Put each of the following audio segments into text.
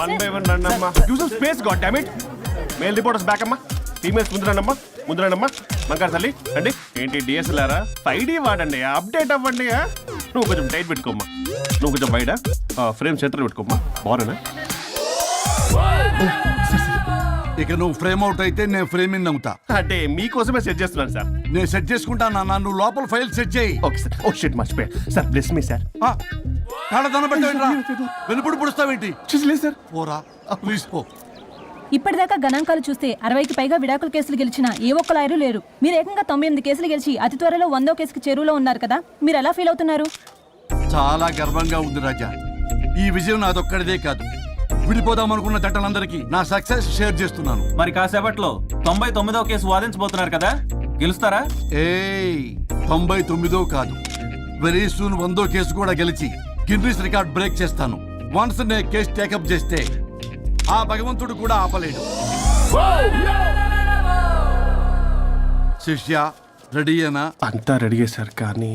One by one రండి అమ్మా. Use space god damn it. Male reporters back అమ్మా. Females ముందు రండమ్మా. బంగారు తల్లి రండి. ఏంటి డిఎస్ఎల్ఆరా? 5D వాడండి, అప్డేట్ అవ్వండి. నువ్వు కొంచెం టైట్ పెట్టుకోమ్మా. నువ్వు కొంచెం బయట ఫ్రేమ్ సెంటర్ పెట్టుకోమ్మా. బాగున్నా? ఇక నువ్వు ఫ్రేమ్ అవుట్ అయితే నేను ఫ్రేమ్ ఇన్ అవుతా. అంటే మీకోసమే సెట్ చేస్తున్నాను సార్. నేను సెట్ చేసుకుంటాను నాన్న, నువ్వు లోపల ఫైల్ సెట్ చేయి. Okay sir. ఓ షిట్ మర్చిపోయా సార్. Bless me sir. కాళ్ళ పెట్టేంట్రా, వెనుపుడు పుడుస్తావేంటి? చూసలేదు సార్. పోరా ప్లీజ్ పో. ఇప్పటిదాకా గణాంకాలు చూస్తే 60కి పైగా విడాకుల కేసులు గెలిచిన ఏ ఒక్క లాయరు లేరు. మీరు ఏకంగా 98 కేసులు గెలిచి అతి త్వరలో 100వ కేసుకి చెరువులో ఉన్నారు కదా, మీరు ఎలా ఫీల్ అవుతున్నారు? చాలా గర్వంగా ఉంది రాజా. ఈ విజయం నాదొక్కడిదే కాదు, విడిపోదాం అనుకున్న జంటలందరికీ నా సక్సెస్ షేర్ చేస్తున్నాను. మరి కాసేపట్లో 99వ కేసు వాదించబోతున్నారు కదా, గెలుస్తారా? 99 కాదు, వెరీ సూన్ 100వ కేసు కూడా గెలిచి గిన్నిస్ రికార్డ్ బ్రేక్ చేస్తాను. వన్స్ నే కేసు టేకప్ చేస్తే ఆ భగవంతుడు కూడా ఆపలేడు. శిష్య రెడీయేనా? అంతా రెడీ సార్. కానీ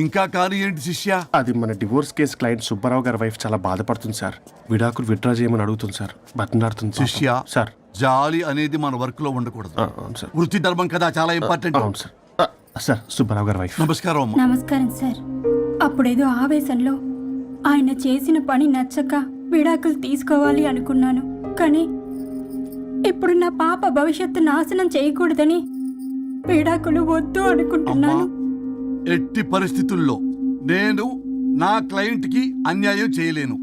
ఇంకా కానీ ఏంటి శిష్య? అది మన డివోర్స్ కేసు క్లయింట్ సుబ్బారావు గారి వైఫ్ చాలా బాధపడుతుంది సార్. విడాకులు విత్డ్రా చేయమని అడుగుతుంది సార్. బతినాడుతుంది శిష్య. సార్ జాలి అనేది మన వర్క్ లో ఉండకూడదు. అవును సార్. వృత్తి ధర్మం కదా, చాలా ఇంపార్టెంట్. అవును సార్. సార్ సుబ్బారావు గారి వైఫ్. నమస్కారం అమ్మా. నమస్కారం సార్. అప్పుడేదో ఆవేశంలో ఆయన చేసిన పని నచ్చక విడాకులు తీసుకోవాలి అనుకున్నాను. కానీ ఇప్పుడు నా పాప భవిష్యత్తు నాశనం చేయకూడదని విడాకులు వద్దు అనుకుంటున్నాను. ఎట్టి పరిస్థితుల్లో నేను నా క్లయింట్ కి అన్యాయం చేయలేను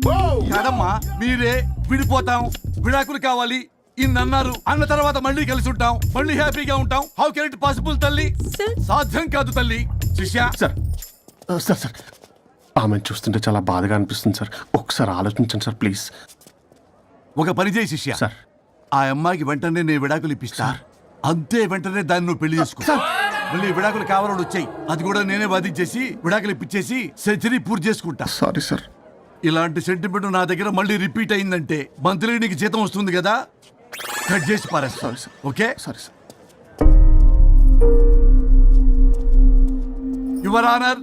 కదమ్మా. మీరే విడిపోతాం, విడాకులు కావాలి ఇన్నన్నారు అన్న తర్వాత మళ్ళీ కలిసి ఉంటాం, మళ్ళీ హ్యాపీగా ఉంటాం. హౌ కెన్ ఇట్ పాసిబుల్ తల్లి? సాధ్యం కాదు తల్లి. శిష్య సార్ సార్ సార్ ఆమెను చూస్తుంటే చాలా బాధగా అనిపిస్తుంది సార్. ఒకసారి ఆలోచించండి సార్ ప్లీజ్. ఒక పని చేయి శిష్య. సార్ ఆ అమ్మాయికి వెంటనే నేను విడాకులు ఇప్పిస్తా. అంతే, వెంటనే దాన్ని నువ్వు పెళ్లి చేసుకో. మళ్ళీ విడాకులు కావాలని వచ్చాయి, అది కూడా నేనే వాదించేసి విడాకులు ఇప్పించేసి సెంచరీ పూర్తి చేసుకుంటా. Sorry sir. ఇలాంటి సెంటిమెంట్ నా దగ్గర మళ్ళీ రిపీట్ అయిందంటే మంత్లీ నీకు జీతం వస్తుంది కదా, కట్ చేసి పారేస్తా. Sorry sir. Okay sorry sir. Your honour,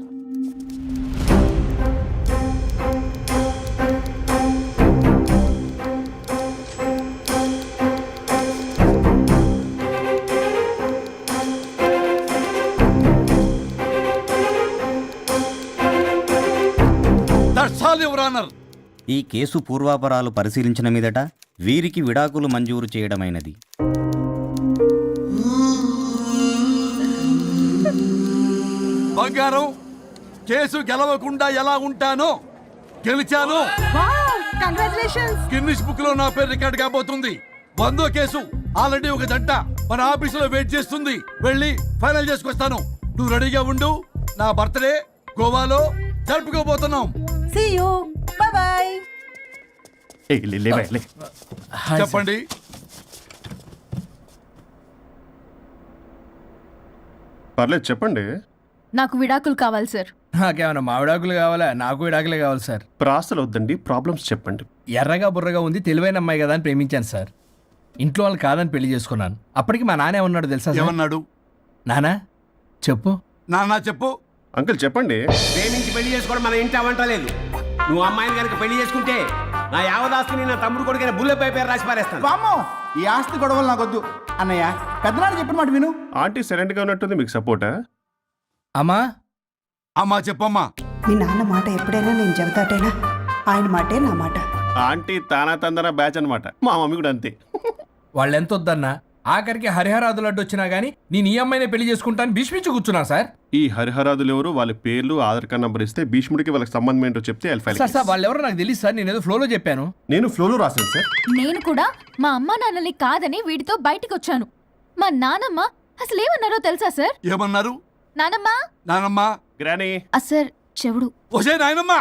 ఈ కేసు పూర్వాపరాలు పరిశీలించిన మీదట వీరికి విడాకులు మంజూరు చేయడమైనది. బంగారం, కేసు గెలవకుండా ఎలా ఉంటానో గెలిచాను. గిన్నిస్ బుక్ లో నా పేరు రికార్డ్ కాబోతుంది. 100వ కేసు ఆల్రెడీ ఒక జంట మన ఆఫీసులో వెయిట్ చేస్తుంది. వెళ్ళి ఫైనల్ చేసుకొస్తాను. నువ్వు రెడీగా ఉండు. నా బర్త్డే గోవాలో జరుపుకోబోతున్నాం. See you. Bye bye. చెప్పండి. పర్లేదు చెప్పండి. నాకు విడాకులు కావాలి సార్. నాకేమన్నా మా విడాకులు కావాలా? నాకు విడాకులే కావాలి సార్. ప్రాసలు వద్దండి, ప్రాబ్లమ్స్ చెప్పండి. ఎర్రగా బుర్రగా ఉంది, తెలివైన అమ్మాయి కదా అని ప్రేమించాను సార్. ఇంట్లో వాళ్ళు కాదని పెళ్లి చేసుకున్నాను. అప్పటికి మా నాన్న ఏమన్నాడు తెలుసా? ఏమన్నాడు? నానా చెప్పు. నాన్న చెప్పు. అంకుల్ చెప్పండి. ప్రేమించి పెళ్లి చేసుకోవడం మన ఇంటి అవంటలేదు. నువ్వు అమ్మాయిని కనుక పెళ్లి చేసుకుంటే నా యావదాస్తిని నా తమ్ముడు కొడుకైన బుల్లెపై పేరు రాసి పారేస్తాను. వామ్మో, ఈ ఆస్తి గొడవలు నాకొద్దు. అన్నయ్య, పెద్దనాడు చెప్పిన మాట విను. ఆంటీ సైలెంట్ గా ఉన్నట్టుంది, మీకు సపోర్టా? అమ్మా అమ్మా చెప్పమ్మా. మీ నాన్న మాట ఎప్పుడైనా నేను చెబుతాటేనా? ఆయన మాటే నా మాట. ఆంటీ తానా తందన బ్యాచ్ అనమాట. మా మమ్మీ కూడా అంతే. వాళ్ళు ఎంత వద్దన్నా ఆఖరికి హరిహరాదులు అడ్డు వచ్చినా గానీ నేను ఈ అమ్మాయినే పెళ్లి చేసుకుంటాను భీష్మించి కూర్చున్నా సార్. ఈ హరిహరాదులు ఎవరు, వాళ్ళ పేర్లు ఆధార్ కార్డ్ నంబర్ ఇస్తే భీష్ముడికి వాళ్ళకి సంబంధం ఏంటో చెప్తే సార్ వాళ్ళు ఎవరో నాకు తెలియదు సార్. నేను ఏదో ఫ్లోలో చెప్పాను. నేను ఫ్లోలో రాశాను సార్. నేను కూడా మా అమ్మా నాన్నని కాదని వీడితో బయటికి వచ్చాను. మా నానమ్మ అసలు ఏమన్నారో తెలుసా సార్? ఏమన్నారు? నానమ్మ నానమ్మ గ్రానీ సార్ చెవుడు. ఓసే నాయనమ్మ.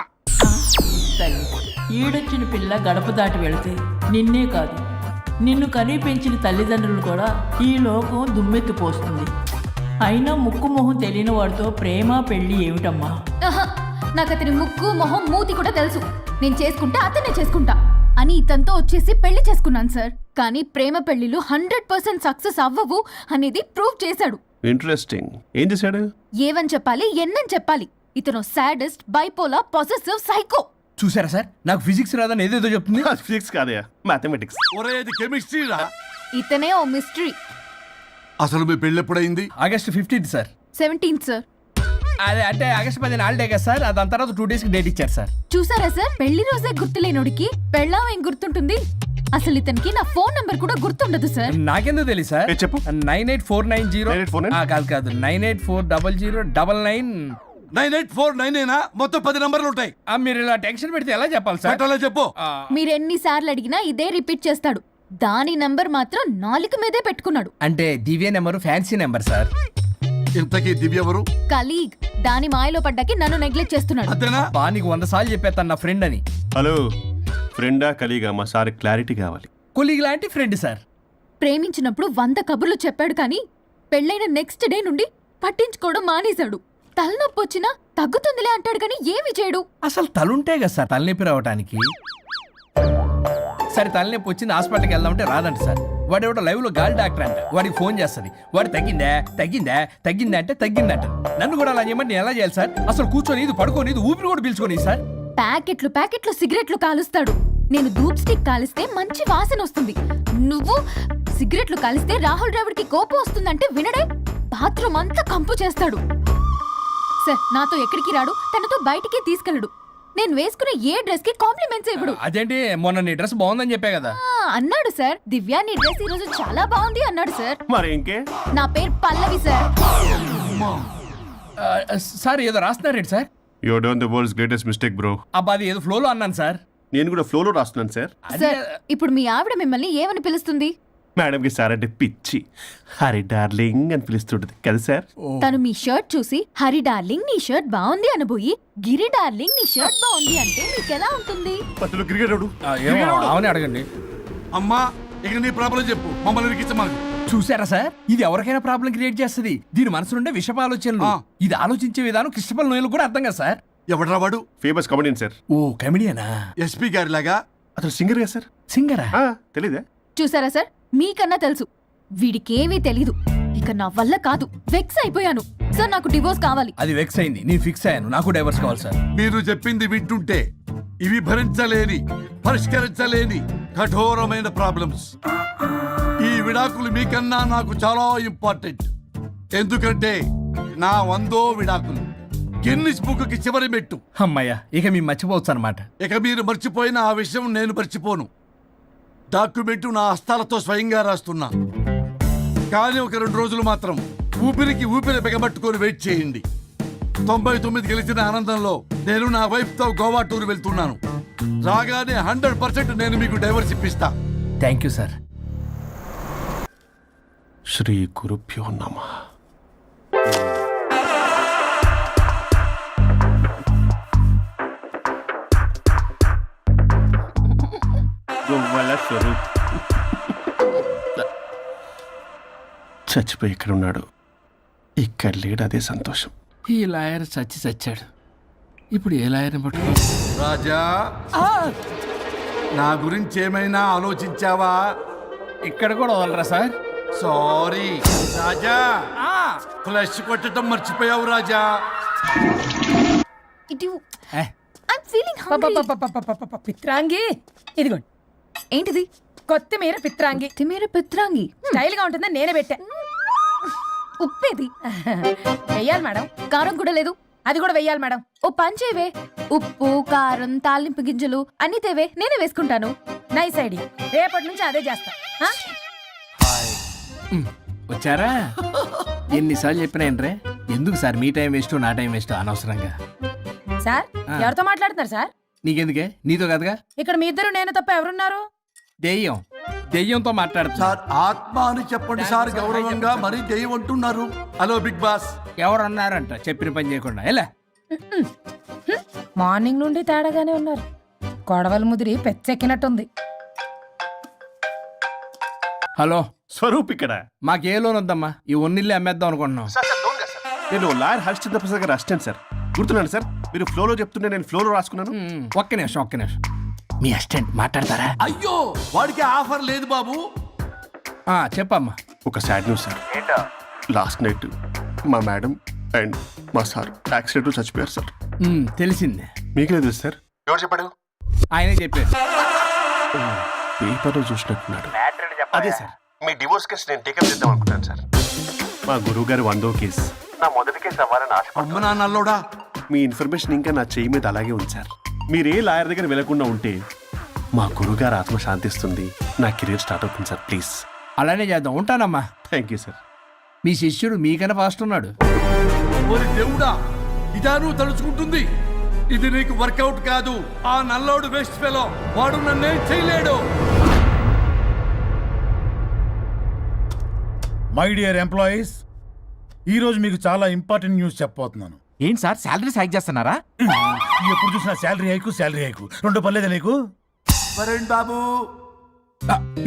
ఈడొచ్చిన పిల్ల గడప దాటి వెళితే నిన్నే కాదు, నిన్ను కనీ పెంచిన తల్లిదండ్రులు కూడా ఈ లోకం దుమ్మెత్తిపోస్తుంది. అయినా ముక్కు మొహం తెలియని వాడితో ప్రేమ పెళ్లి ఏమిటమ్మా? నాకు అతని ముక్కు మొహం మూతి కూడా తెలుసు. నేను చేసుకుంటా అతనే చేసుకుంటా అని ఇతనితో వచ్చేసి పెళ్లి చేసుకున్నాను సార్. కానీ ప్రేమ పెళ్లిలు 100% సక్సెస్ అవ్వవు అనేది ప్రూవ్ చేశాడు. ఇంట్రెస్టింగ్. ఏం చేశాడు? ఏవని చెప్పాలి ఎన్నని చెప్పాలి? ఇతను సాడెస్ట్, బైపోలా, పొసెసివ్, సైకో. చూసారా సార్, నాకు ఫిజిక్స్ రాదని ఏదేదో చెప్తుంది. ఫిజిక్స్ కాదయా, మ్యాథమెటిక్స్. ఒరే ఇది కెమిస్ట్రీ రా. ఇతనే ఓ మిస్టరీ. అసలు మీ పెళ్ళి ఎప్పుడైంది? August 15th sir. 17th sir. అదే అంటే ఆగస్ట్ 10 హాలిడే కదా సార్, దాని తర్వాత 2 days కి డేట్ ఇచ్చారు సార్. చూసారా సార్, పెళ్లి రోజే గుర్తులేనోడికి పెళ్ళాం ఏం గుర్తుంటుంది? అసలు ఇతనికి నా ఫోన్ నంబర్ కూడా గుర్తుండదు సార్. నాకెందుకు తెలియదు సార్? ఏ చెప్పు. 98490 98490? కాదు 9840099. 98499 మొత్తం 10 నంబర్లు ఉంటాయి. మీరు ఇలా టెన్షన్ పెడితే ఎలా చెప్పాలి సార్? పెట్టాలో చెప్పు. మీరు ఎన్నిసార్లు అడిగినా ఇదే రిపీట్ చేస్తాడు. దాని నంబర్ మాత్రం నాలుక మీదే పెట్టుకున్నాడు. అంటే దివ్య నెంబర్ ఫ్యాన్సీ నెంబర్ సార్. ఇంతకీ దివ్య ఎవరు? కలీగ్. దాని మాయలో పడ్డాకి నన్ను నెగ్లెక్ట్ చేస్తున్నాడు. అంతేనా? బా నీకు 100 సార్లు చెప్పేస్తాను నా ఫ్రెండ్ అని. హలో, ఫ్రెండా కలీగా? మా సార్ క్లారిటీ కావాలి. కొలీగ్ లాంటి ఫ్రెండ్ సార్. ప్రేమించినప్పుడు 100 కబుర్లు చెప్పాడు కానీ పెళ్ళైన నెక్స్ట్ డే నుండి పట్టించుకోవడం మానేశాడు. తలనొప్పి వచ్చినా తగ్గుతుందిలే అంటాడు కానీ ఏమి చేయడు. అసలు తలుంటే కదా సార్ తలనొప్పి రావటానికి. సరే తలనొప్పి వచ్చింది హాస్పిటల్కి వెళ్దామంటే రాదంట సార్. వాడు ఎవడో లైవ్ లో గాలి డాక్టర్ అంట, వాడికి ఫోన్ చేస్తుంది. వాడు తగ్గిందా అంటే తగ్గిందంట. నన్ను కూడా అలా చేయమంటే నేను ఎలా చేయాలి సార్? అసలు కూర్చొని ఇది పడుకోని ఇది ఊపిరి కూడా పీల్చుకొని సార్. ప్యాకెట్లు సిగరెట్లు కాలుస్తాడు. నేను ధూప్ స్టిక్ కాలిస్తే మంచి వాసన వస్తుంది. నువ్వు సిగరెట్లు కాలిస్తే రాహుల్ ద్రావిడ్కి కోపం వస్తుందంటే వినడే. బాత్రూమ్ అంతా కంపు చేస్తాడు. సార్ నాతో ఎక్కడికి రాడు, తనతో బయటికి తీసుకెళ్ళడు. నేను వేసుకునే ఏ డ్రెస్ కి కాంప్లిమెంట్స్ ఇవ్వడు. అదేంటి మొన్న నీ డ్రెస్ బాగుందని చెప్పా కదా. అన్నాడు సార్. దివ్య నీ డ్రెస్ ఈ రోజు చాలా బాగుంది అన్నాడు సార్. మరి ఇంకే? నా పేరు పల్లవి సార్. సార్ ఏదో రాస్తున్నారేంటి sir? You done the world's greatest mistake bro. అబ్బా అది ఏదో ఫ్లోలో అన్నాను సార్. నేను కూడా ఫ్లోలో రాస్తున్నాను సార్. సార్ ఇప్పుడు మీ ఆవిడ మిమ్మల్ని ఏమని పిలుస్తుంది? మేడంకి సార్ అంటే పిచ్చి. హరి డార్లింగ్ అని పిలుస్తుంటది కదా సార్. తను మీ షర్ట్ చూసి హరి డార్లింగ్ నీ షర్ట్ బాగుంది అనబోయి గిరి డార్లింగ్ నీ షర్ట్ బాగుంది అంటే మీకు ఎలా ఉంటుంది? పత్తులు క్రికెటరు. అవునే అడగండి. అమ్మా ఇక నీ ప్రాబ్లం చెప్పు, మమ్మల్ని ఇరికించమాకు. చూసారా సార్, ఇది ఎవరికైనా ప్రాబ్లం క్రియేట్ చేస్తుంది. దీని మనసు నుండే విషప ఆలోచనలు. ఇది ఆలోచించే విధానం కృష్ణపల్ నోయలు కూడా అర్థం కదా సార్. ఎవడరా వాడు? Famous comedian sir. ఓ కమెడియనా? ఎస్పీ గారి లాగా? అతను సింగర్ కదా సార్. సింగరా? తెలీదా? చూసారా సార్, మీకన్నా తెలుసు. వీడికేమీ తెలీదు. ఇక నా వల్ల కాదు, వెక్స్ అయిపోయాను సార్. నాకు డివోర్స్ కావాలి. అది వెక్స్ అయింది, నేను ఫిక్స్ అయ్యాను. నాకు డైవర్స్ కావాలి సార్. మీరు చెప్పింది వింటుంటే ఇవి భరించలేని, పరిష్కరించలేని కఠోరమైన ప్రాబ్లమ్స్. ఈ విడాకులు మీకన్నా నాకు చాలా ఇంపార్టెంట్. ఎందుకంటే నా 100వ విడాకులు గిన్నిస్ బుక్కి చివరి మెట్టు. అమ్మయ్య, ఇక మేము మర్చిపోవచ్చు అనమాట. ఇక మీరు మర్చిపోయిన ఆ విషయం నేను మర్చిపోను. డాక్యుమెంట్ నా హస్తాలతో స్వయంగా రాస్తున్నా. కానీ ఒక 2 రోజులు మాత్రం ఊపిరికి ఊపిరి బిగబట్టుకొని వెయిట్ చేయండి. 99 గెలిచిన ఆనందంలో నేను నా వైఫ్ తో గోవా టూర్ వెళ్తున్నాను. రాగానే 100% నేను మీకు డైవర్స్ ఇప్పిస్తా. Thank you sir. శ్రీ గురుభ్యో నమః. స్వరూప్ చచ్చిపోయి ఇక్కడ ఉన్నాడు. ఇక్కడ లేడు, అదే సంతోషం. ఈ లాయర్ చచ్చాడు. ఇప్పుడు ఏ లాయర్ని పట్టుకో? రాజా, నా గురించి ఏమైనా ఆలోచించావా? ఇక్కడ కూడా వదలరా సార్? సారీ రాజా, ఫ్లష్ కొట్టడం మర్చిపోయావు రాజా. పిత్రాంగి ఇదిగోండి. ఏంటిది? కొత్తిమీర పిత్రాంగి. కొత్తిమీర పిత్రాంగి స్టైల్ గా ఉంటుందని నేనే పెట్టా. ఉప్పేది వెయ్యాలి మేడం. కారం కూడా లేదు, అది కూడా వెయ్యాలి మేడం. ఓ పంచేవే, ఉప్పు కారం తాలింపు గింజలు అన్ని తేవే, నేనే వేసుకుంటాను. నైస్ ఐడియా, రేపటి నుంచి అదే చేస్తా. వచ్చారా? ఎన్నిసార్లు చెప్పినా ఏంట్రే? ఎందుకు సార్ మీ టైం వేస్ట్ నా టైం వేస్ట్ అనవసరంగా? సార్ ఎవరితో మాట్లాడుతున్నారు సార్? నీకెందుకే? నీతో కదగా. ఇక్కడ మీ ఇద్దరు నేను తప్ప ఎవరున్నారు? దెయ్యంతో మాట్లాడుతున్నా. సార్ ఆత్మ అని చెప్పండి సార్, గౌరవంగా. మరీ దెయ్యం అంటున్నారు. Hello big boss. ఎవరు అన్నారంట చెప్పిన పని చేయకుండా? ఎలా మార్నింగ్ నుండి తేడాగానే ఉన్నారు. గొడవల ముదిరి పెచ్చెక్కినట్టుంది. హలో స్వరూప్ ఇక్కడ. మాకే లోన్ వద్దమ్మా, ఈ ఒన్నిల్లు అమ్మేద్దాం అనుకుంటున్నాం. నేను లాయర్ హరిశ్చంద్ర ప్రసాద్ గారు అసిస్టెంట్ సార్. గుర్తున్నాను సార్, మీరు ఫ్లోలో చెప్తుంటే నేను ఫ్లోలో రాసుకున్నాను. ఒక్క నిమిషం. మీ అసిస్టెంట్ మాట్లాడతారా? అయ్యో, వాడికి ఆఫర్ లేదు బాబు. చెప్పమ్మా. ఒక sad news sir. Last night మా మేడం అండ్ మా సార్ యాక్సిడెంట్ చచ్చిపోయారు సార్. తెలిసిందే. మీకే తెలుసు సార్. ఎవరు చెప్పాడు? ఆయనే చెప్పారు. పేపర్లో చూసినట్టున్నాడు. అదే సార్, మీ డివోర్స్ కేసు నేను టేకప్ చేద్దాం అనుకుంటాను సార్. మా గురువు గారి 100వ కేసు నా మొదటి కేసు అవ్వాలని ఆశ. అమ్మ నాన్నల్లోడా, మీ ఇన్ఫర్మేషన్ ఇంకా నా చేయి మీద అలాగే ఉంది సార్. మీరు ఏ లాయర్ దగ్గర వెళ్లకుండా ఉంటే మా గురువుగారు ఆత్మ శాంతిస్తుంది, నా కెరీర్ స్టార్ట్ అవుతుంది సార్. ప్లీజ్ అలానే చేద్దాం. ఉంటానమ్మా. Thank you sir. మీ శిష్యుడు మీకన్నా ఫాస్ట్ ఉన్నాడు. ఓరి దేవుడా, ఇదా నువ్వు తలుచుకుంటుంది? ఇది నీకు వర్కౌట్ కాదు. ఆ నల్లోడు వేస్ట్ ఫెలో, వాడు నన్నేం చేయలేడు. మై డియర్ ఎంప్లాయీస్, ఈరోజు మీకు చాలా ఇంపార్టెంట్ న్యూస్ చెప్పబోతున్నాను. ఏంటి సార్ శాలరీస్ హైక్ చేస్తున్నారా? ఎప్పుడు చూసినా శాలరీ హైకు రెండు పర్లేదా నీకు? వరుణ్ బాబు,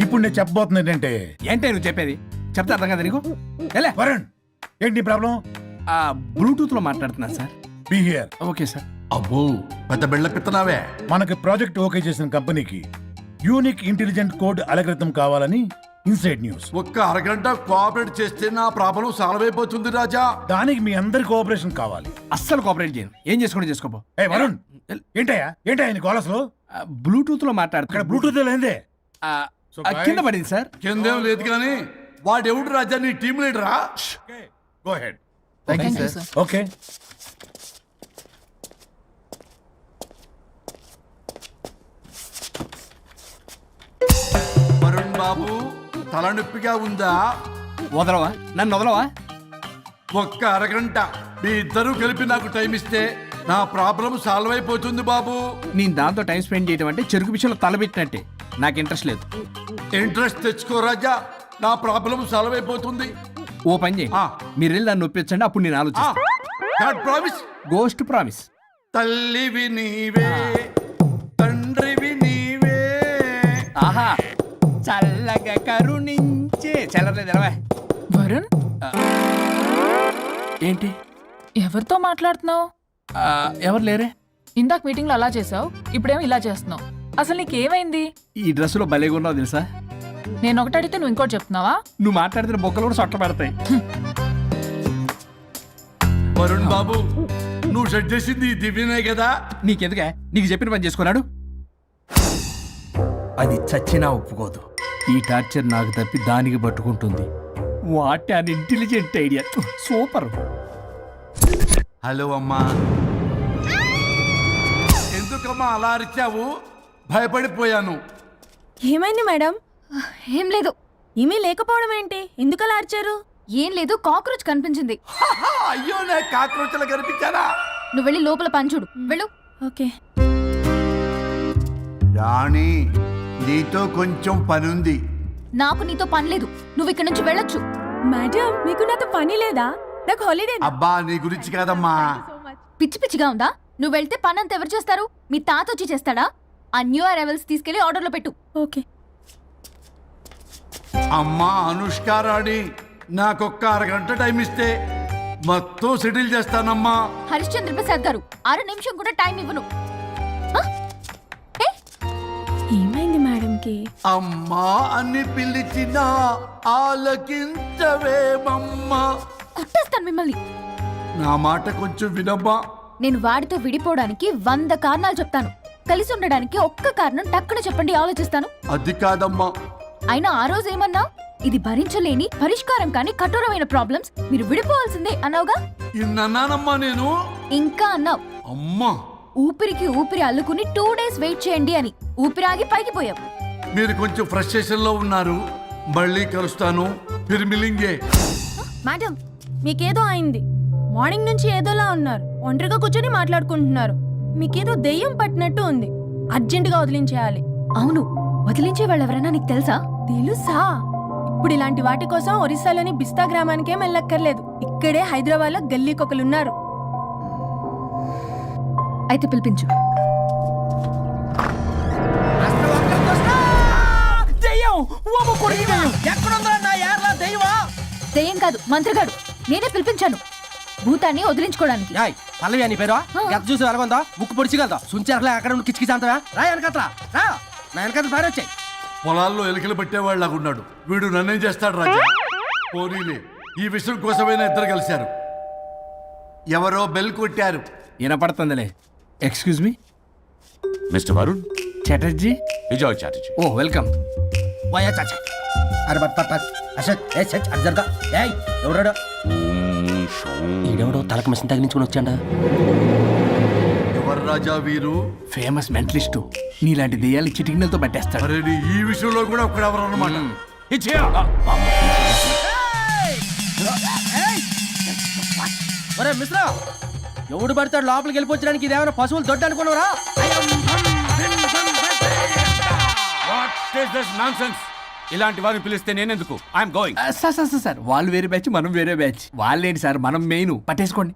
ఇప్పుడు నేను చెప్పబోతున్నా ఏంటంటే, ఏంటే నువ్వు చెప్పేది? చెప్తా అర్థం కదా నీకు? ఎలా వరుణ్, ఏంటి ప్రాబ్లం? బ్లూటూత్ లో మాట్లాడుతున్నా sir. Be here. Okay sir. అబ్బో పెద్ద బిళ్ళ పిత్తనావే. మనకి ప్రాజెక్ట్ ఓకే చేసిన కంపెనీకి యూనిక్ ఇంటెలిజెంట్ కోడ్ అలకృతం కావాలని ఇన్సైడ్ న్యూస్. ఒక్క అరగంట కోఆపరేట్ చేస్తే నా ప్రాబ్లం సాల్వ్ అయిపోతుంది రాజా. దానికి మీ అందరి కోఆపరేషన్ కావాలి. అస్సలు కోఆపరేట్ చేయను. ఏం చేసుకోండి చేసుకోపో. ఏ వరుణ్, ఏంటయ్యా నీ కాల్ అసలు? బ్లూటూత్ లో ఇక్కడ మాట్లాడుతున్నా. బ్లూటూత్ లేదే. కింద పడింది సార్. కిందేం లేదు కానీ వాడెవడు రాజా, నీ టీం లీడరా? Go ahead. Thank you sir. Okay. Varun బాబు, తలనొప్పిగా ఉందా? వదలవా? నన్ను వదలవా? ఒక్క అరగంట మీ ఇద్దరూ కలిపి నాకు టైం ఇస్తే నా ప్రాబ్లం సాల్వ్ అయిపోతుంది బాబు. నేను దాంతో టైం స్పెండ్ చేయడం అంటే చెరుకు విషయంలో తలబెట్టినట్టే. నాకు ఇంట్రెస్ట్ లేదు. ఇంట్రెస్ట్ తెచ్చుకో రాజా, నా ప్రాబ్లం సాల్వ్ అయిపోతుంది. ఓ పని చేయండి, మీరు వెళ్ళి నన్ను ఒప్పించండి, అప్పుడు నేను ఆలోచిస్తాను. ప్రామిస్. Ghost promise. తల్లివి నీవే, తండ్రివి నీవే. ఆహా, చల్లగా కరుణించే. చల్లలేదు ఎలవా. వరుణ్, ఏంటి? ఎవరితో మాట్లాడుతున్నావు? ఎవరు లేరే? ఇందాక మీటింగ్ లో అలా చేసావు, ఇప్పుడేమో ఇలా చేస్తున్నావు. అసలు నీకేమైంది? ఈ డ్రెస్సులో భలేగా ఉన్నావు తెలుసా? నేను ఒకటి అడిగితే నువ్వు ఇంకోటి చెప్తున్నావా? నువ్వు మాట్లాడితే బొక్కలు కూడా సొట్ట పడతాయి. వరుణ్ బాబు, నువ్వు సెట్ చేసింది ఈ దివ్యనే కదా? నీకెందుకే? నీకు చెప్పిన పని చేసుకున్నాడు. అది చచ్చినా ఒప్పుకోదు. ఈ టార్చర్ నాకు తప్పి దానికి పట్టుకుంటుంది. What an intelligent idea. Super. Hello అమ్మా. ఎందుకమ్మా అలా అరిచావు? భయపడిపోయాను. ఏమైంది మేడం? ఏం లేదు. ఏమీ లేకపోవడం ఏంటి? ఎందుకలా అరిచారు? ఏం లేదు, కాక్రోచ్ కనిపించింది. అయ్యో, నా కాక్రోచ్లు కనిపించారా? నువ్వు వెళ్ళి లోపల పని చూడు. వెళ్ళు. ఓకే. రాణి, నీతో కొంచెం పనుంది. నాకు నీతో పని లేదు. నువ్వు ఇక్కడ నుంచి వెళ్ళొచ్చు. మేడం, మీకు నాతో పని లేదా? నాకు హాలిడే. అబ్బా, నీ గురించి కాదమ్మా. పిచ్చి పిచ్చిగా ఉందా? నువ్వు వెళ్తే పని అంతా ఎవరు చేస్తారు? మీ తాత వచ్చి చేస్తాడా? ఆ న్యూ అరైవల్స్ తీసుకెళ్లి ఆర్డర్లో పెట్టు. ఓకే. అమ్మా అనుష్క రాణి, నాకొక్క అరగంట టైం ఇస్తే మొత్తం సెటిల్ చేస్తానమ్మా. హరిశ్చంద్ర ప్రసాద్ గారు, 6 నిమిషం కూడా టైం ఇవ్వను. ఏమైంది మేడంకి? అమ్మా అని పిలిచినా ఆలకించవేమమ్మా. కుట్టేస్తాను మిమ్మల్ని. నా మాట కొంచెం వినమ్మా. నేను వాడితో విడిపోవడానికి 100 కారణాలు చెప్తాను. కలిసి ఉండడానికి ఒక్క కారణం టక్కున చెప్పండి, ఆలోచిస్తాను. అది కాదమ్మా. అయినా ఆ రోజు ఏమన్నా? ఇది భరించలేని పరిష్కారం కాని కఠోరమైన ప్రాబ్లమ్స్, మీరు విడిపోవాల్సిందే అన్నావుగా. ఇన్నానమ్మా నేను. ఇంకా అన్నావు. అమ్మా, ఊపిరికి ఊపిరి అల్లుకుని 2 days వెయిట్ చేయండి అని. ఊపిరాగి పైకి పోయావు. మీరు కొంచెం ఫ్రస్ట్రేషన్ లో ఉన్నారు. మళ్ళీ కలుస్తాను. ఫిర్మిలింగే. మేడం, మీకేదో అయింది. మార్నింగ్ నుంచి ఏదోలా ఉన్నారు. ఒంటరిగా కూర్చొని మాట్లాడుకుంటున్నారు. మీకేదో దెయ్యం పట్టినట్టు ఉంది. అర్జెంటుగా వదిలించేయాలి. అవును, వదిలించే వాళ్ళు ఎవరైనా నీకు తెలుసా? తెలుసా? ఇప్పుడు ఇలాంటి వాటి కోసం ఒరిస్సాలోని బిస్తా గ్రామానికేం వెళ్ళక్కర్లేదు. ఇక్కడే హైదరాబాద్ లో గల్లీకొకలున్నారు. అయితే పిలిపించు. దెయ్యం కాదు, మంత్రగాడు. నేనే పిలిపించాను భూతాన్ని వదిలించుకోవడానికి. పల్లవి అని పేరు చూసి వెళ్ళగొందా? ముక్కు పొడిచిగలదా? సుంచరలే అక్కడ కిచకిచంతవా? రా వెనకత్రా, రా నా వెనకత్ర పారి వచ్చాయి. పొలాల్లో ఎలికలు పెట్టేవాళ్ళగా ఉన్నాడు వీడు. నన్నేం చేస్తాడు రాజా? పోనీలే, ఈ విషయం కోసమైనా ఇద్దరు కలిశారు. ఎవరో బెల్ కొట్టారు. వినపడుతుందిలే. Excuse me mister Varun Chatterjee. Vijay Chatterjee. Oh welcome. ఈడెవడో తలకు మిషన్ తగిలించుకుని వచ్చాడా? ఎవరు రాజా వీరు? Famous mentalist. నీలాంటి దెయ్యాలు చిటికినలతో పట్టేస్తాడు. అరే నీ ఈ విషయంలో కూడా ఒకడెవరు అన్నమాట. మిశ్రా ఎవడు పడతాడు లోపలికి వెళ్ళిపోవడానికి? ఇదేమైనా పశువులు దొడ్డు అనుకున్నారా? ఇలాంటి వారిని పిలిస్తే నేనెందుకు? I'm going. సార్ వాళ్ళు వేరే బ్యాచ్, మనం వేరే బ్యాచ్. వాళ్ళేంటి సార్, మనం మెయిన్. పట్టేసుకోండి.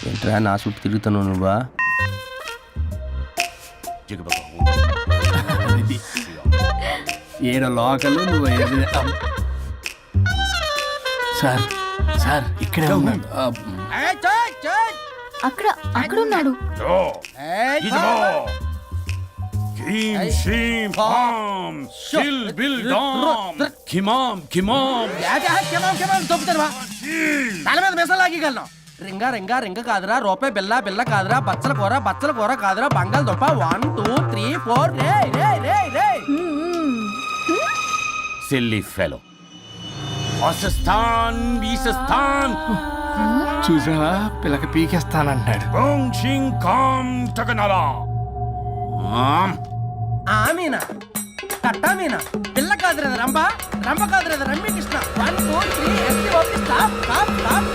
ఏంట్రా నా చుట్టూ తిరుగుతున్నావు నువ్వా? ఏడో లోకలు నువ్వు సార్ సార్ ఇక్కడే ఉన్నాడు. అక్కడ అక్కడ ఉన్నాడు. తల మీద మెసలాగలను. రింగా రింగా రింగ కాదురా, రూపాయి బిల్ల బిల్ల కాదురా, బచ్చల కూర కాదురా, బంగాళదుంప 1 2 3 4. రే రే రే రే సిల్లీ ఫెలో. ఈసస్థాన్ చూసావా, పిల్లకి పీకేస్తానంటాడు. ఆమీనా కట్టామీనా పిల్ల కాదురా రంభ, రంభ కాదురా Ramya Krishna. 1 2 3 ST OP stop stop stop.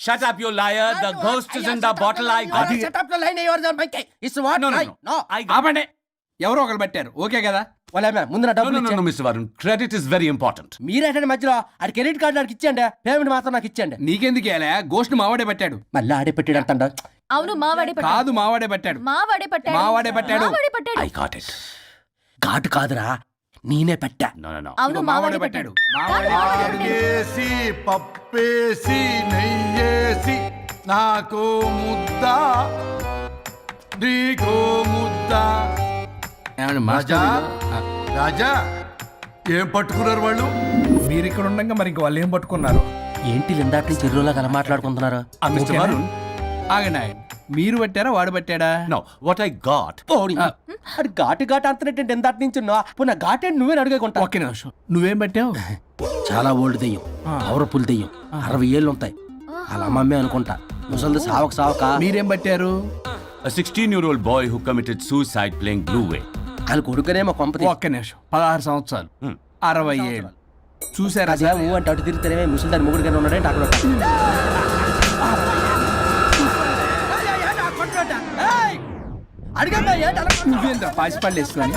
Shut up, you liar. The ghost is in the bottle. I got it. ఆపండి. ఎవరో ఒకరు పెట్టారు. ఓకే కదా? ముందు నా డబ్బులు No, Mr. Varun. Credit is very important. మీరేటండి మధ్యలో ఆడి క్రెడిట్ కార్డు నాకు ఇచ్చేయండి, పేమెంట్ మాత్రం నాకు ఇచ్చేయండి. నీకెందుకు ఇలా? గోస్ట్ మావాడే పెట్టాడు. మళ్ళీ ఆడే పెట్టాడు అంట. అవును మావాడే కాదు, మావాడే పెట్టాడు. మావాడే పట్టాడు. మావాడే పట్టాడు. I got it. ఘాటు కాదురా, నేనే పెట్టా. No. అవును మావాడే పట్టాడు. ఆగేసి పప్పేసి నెయ్యేసి నాకు ముద్ద నీకో ముద్ద. రాజా రాజా ఏం పట్టుకున్నారు వాళ్ళు? మీరు ఇక్కడ ఉండగా మరి ఇంక వాళ్ళు ఏం పట్టుకున్నారు? ఏంటి ఇందాక చెరువులా కల మాట్లాడుకుంటున్నారు? Mr. Varun. ఆగండి. మీరు పట్టారా వాడు పట్టాడా? No, what I got. అది ఘాటు ఘాటు అంతనేటంటే ఎంత నుంచి నా ఘాటే నువ్వే అడుగుకుంటా. ఒక్క నిమిషం, నువ్వేం పట్టావు? చాలా ఓల్డ్ దెయ్యం, పవర్ఫుల్ దెయ్యం, 60 ఏళ్ళు ఉంటాయి. అలా మమ్మీ అనుకుంటా. ముసలిది సావక. మీరేం పట్టారు? A 16-year-old boy who committed suicide playing Blue Way. వాళ్ళు కొడుకునేమో కొంపతి. ఒక్క నిమిషం, 16 సంవత్సరాలు, 60 ఏళ్ళు. చూసారా? అంటే అటు తిరిగితేనే ముసలి దాని ముగ్గురు గారు ఉన్నాడంటే అక్కడ. నువ్వేంద్ర పాసిపళ్ళు వేసుకొని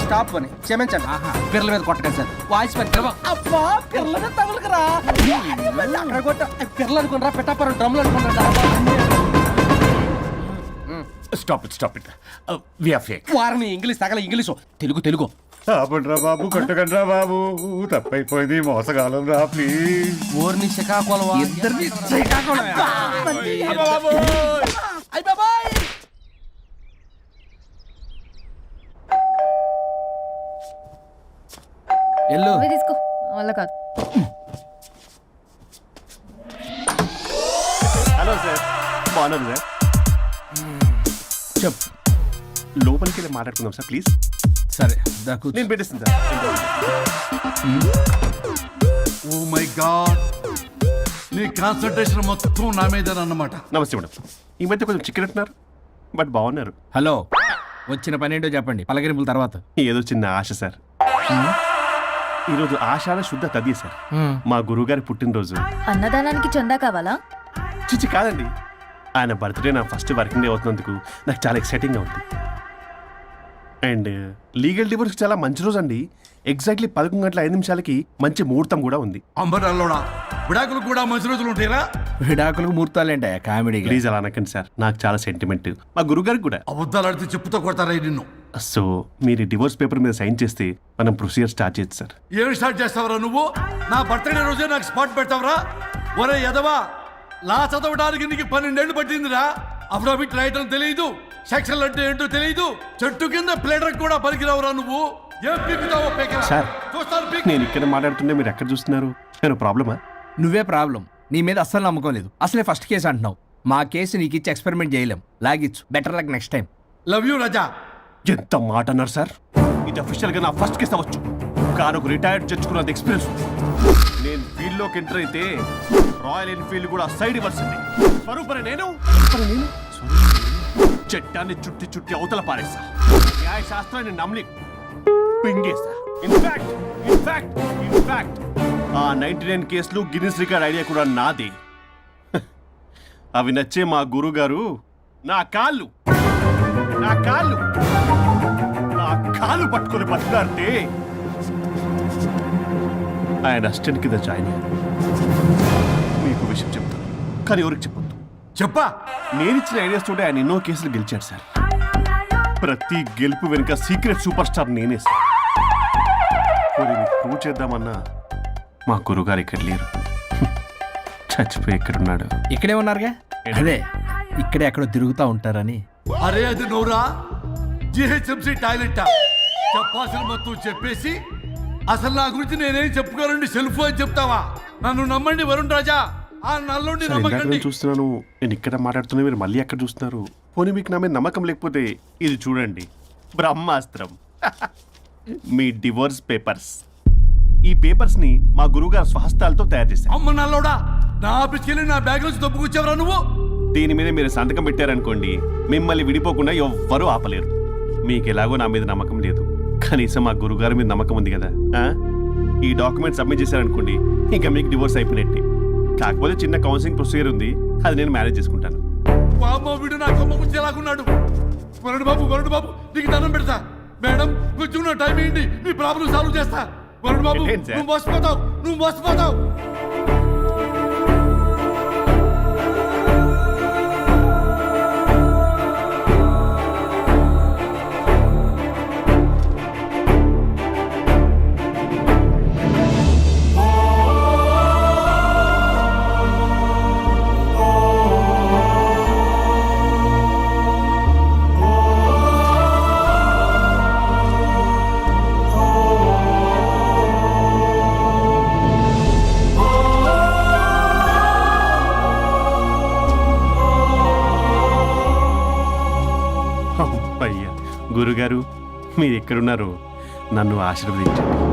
స్టాప్ అని క్షమించండి. పిల్లల మీద కొట్టకండి సార్. వాయిస్ పిల్లల మీద తగులుకురా. అక్కడ కొట్ట పిల్లలు అనుకున్నారా, పెట్టాపరం డ్రమ్లు అనుకున్నారా? Stop it. We are fake. వారిని ఇంగ్లీష్ తగల ఇంగ్లీషు, తెలుగు. ఆపండ్రా బాబు, కొట్టకండ్రా బాబు, తప్పైపోయింది, మోసగాలం రా ప్లీజ్. ఊరిని శ్రీకాకుళం ఇద్దరిని శ్రీకాకుళం. ఎల్లు తీసుకో, వల్ల కాదు. హలో సార్, బాగున్నారు సార్? చెప్పు. లోపలికి వెళ్ళి మాట్లాడుకుందాం సార్ ప్లీజ్. సరే దాకు నేను పెట్టేస్తాను సార్. ఓ మై గాడ్, నీ కాన్సన్ట్రేషన్ మొత్తం నా మీద అన్నమాట. నమస్తే మేడం. ఈ మధ్య కొంచెం చికెన్ అంటున్నారు, బట్ బాగున్నారు. హలో, వచ్చిన పని ఏంటో చెప్పండి, పలకరింపుల తర్వాత. ఏదో చిన్న ఆశ సార్. ఈరోజు ఆషాఢ శుద్ధ తదియ సార్, మా గురువుగారి పుట్టినరోజు. అన్నదానానికి చందా కావాలా? చిచ్చి కాదండి, ఆయన బర్త్డే నా ఫస్ట్ వర్కింగ్ డే అవుతున్నందుకు నాకు చాలా ఎక్సైటింగ్గా ఉంది. అండ్ లీగల్ డివోర్స్కి చాలా మంచి రోజు అండి. ఎగ్జాక్ట్లీ 11:05 మంచి ముహూర్తం కూడా ఉంది. అంబరాల్లోడా విడాకులు కూడా మంచి రోజులు ఉంటాయిరా? విడాకులకు ముహూర్తాలేంట కామెడీ. ప్లీజ్ అలా అనకండి సార్, నాకు చాలా సెంటిమెంట్, మా గురుగారికి కూడా. అబద్ధాలు ఆడితే చెప్పుతో కొడతారా నిన్ను? సో మీరు డివోర్స్ పేపర్ మీద సైన్ చేస్తే మనం ప్రొసీజర్ స్టార్ట్ చేయొచ్చు సార్. ఏమి స్టార్ట్ చేస్తావరా నువ్వు? నా బర్త్డే రోజే నాకు స్పాట్ పెడతావరా? ఒరే ఎదవా, లా చదవడానికి నీకు 12 ఏళ్ళు పట్టిందిరా. అఫిడవిట్ రాయటం తెలియదు, సెక్షన్లు అంటే ఏంటో తెలియదు, చెట్టు కింద ప్లేడర్ కూడా పలికిరావురా నువ్వు. ఏం పీకుతావో పీకరా. సార్ చూస్తాను పీక్. నేను ఇక్కడ మాట్లాడుతుంటే మీరు ఎక్కడ చూస్తున్నారు? నేను ప్రాబ్లమా? నువ్వే ప్రాబ్లం. నీ మీద అస్సలు నమ్మకం లేదు. అసలే ఫస్ట్ కేసు అంటున్నావు. మా కేసు నీకు ఇచ్చి ఎక్స్పెరిమెంట్ చేయలేం. లాగిచ్చు. Better luck next time. Love you Raja. ఎంత మాట అన్నారు సార్? ఇది అఫీషియల్గా నా ఫస్ట్ కేసు అవ్వచ్చు, కానీ ఒక రిటైర్డ్ జడ్జ్ కున్నది ఎక్స్పీరియన్స్. నేను ఫీల్డ్లోకి ఎంటర్ అయితే రాయల్ ఎన్ఫీల్డ్ కూడా సైడ్ ఇవ్వాల్సింది. స్వరూపరే నేను చట్టాన్ని చుట్టి చుట్టి అవతల పారేస్తా. న్యాయ శాస్త్రాన్ని నమ్మి పింగేస్తా. ఇన్ఫాక్ట్ ఆ 99 కేసులు గిన్నిస్ రికార్డ్ ఐడియా కూడా నాదే. అవి నచ్చే మా గురుగారు నా కాళ్ళు పట్టుకొని బతులాడితే ఆయన అసిస్టెంట్ కింద జాయిన్ అయ్యారు. మీకు విషయం చెప్తాను, కానీ ఎవరికి చెప్పొద్దు. చెప్పా. నేను ఇచ్చిన ఐడియాస్ తోటి ఆయన ఎన్నో కేసులు గెలిచాడు సార్. ప్రతి గెలుపు వెనుక సీక్రెట్ సూపర్ స్టార్ నేనే సార్. ప్రూవ్ చేద్దామన్నా మా గురుగారు ఇక్కడ లేరు. చచ్చిపోయి ఎక్కడున్నాడు? ఇక్కడే ఉన్నారుగా. అదే ఇక్కడే ఎక్కడో తిరుగుతూ ఉంటారని. అరే అది నోరా, జిహెచ్ఎంసీ టాయిలెట్ చెప్పాల్సిన మొత్తం చెప్పేసి అసలు నా గురించి నేనేం చెప్పుకోనండి సెల్ఫ్ అని చెప్తావా? నన్ను నమ్మండి వరుణ్ రాజా, ఆ నల్లుండి నమ్మకండి. చూస్తున్నాను, నేను ఇక్కడ మాట్లాడుతున్నా, మీరు మళ్ళీ ఎక్కడ చూస్తున్నారు? పోనీ మీకు నా మీద నమ్మకం లేకపోతే ఇది చూడండి, బ్రహ్మాస్త్రం. మీ డివోర్స్ పేపర్స్. ఈ పేపర్స్ ని మా గురువుగారు స్వహస్తాలతో తయారు చేశారు. అమ్మ నల్లోడా, నా ఆఫీస్కి వెళ్ళి నా బ్యాగ్ నుంచి దొబ్బుకొచ్చావరా నువ్వు? దీని మీద మీరు సంతకం పెట్టారనుకోండి, మిమ్మల్ని విడిపోకుండా ఎవ్వరూ ఆపలేరు. మీకు ఎలాగో నా మీద నమ్మకం లేదు, కనీసం మా గురుగారి మీద నమ్మకం ఉంది కదా. ఈ డాక్యుమెంట్ సబ్మిట్ చేశారనుకోండి, ఇంకా మీకు డివోర్స్ అయిపోయినట్టే. కాకపోతే చిన్న కౌన్సిలింగ్ ప్రొసీజర్ ఉంది, అది నేను మేనేజ్ చేసుకుంటాను. వీడు నా కొమ్మ గురించి ఎలాగున్నాడు? వరుణ్ బాబు నీకు దండం పెడతా. మేడం కొంచెం నా టైం ఏంటి, మీ ప్రాబ్లం సాల్వ్ చేస్తా. వరుణ్ బాబు ఏంటి సార్? నువ్వు మోసపోతావు. అయ్యా గురుగారు, మీరు ఎక్కడున్నారో నన్ను ఆశీర్వదించండి.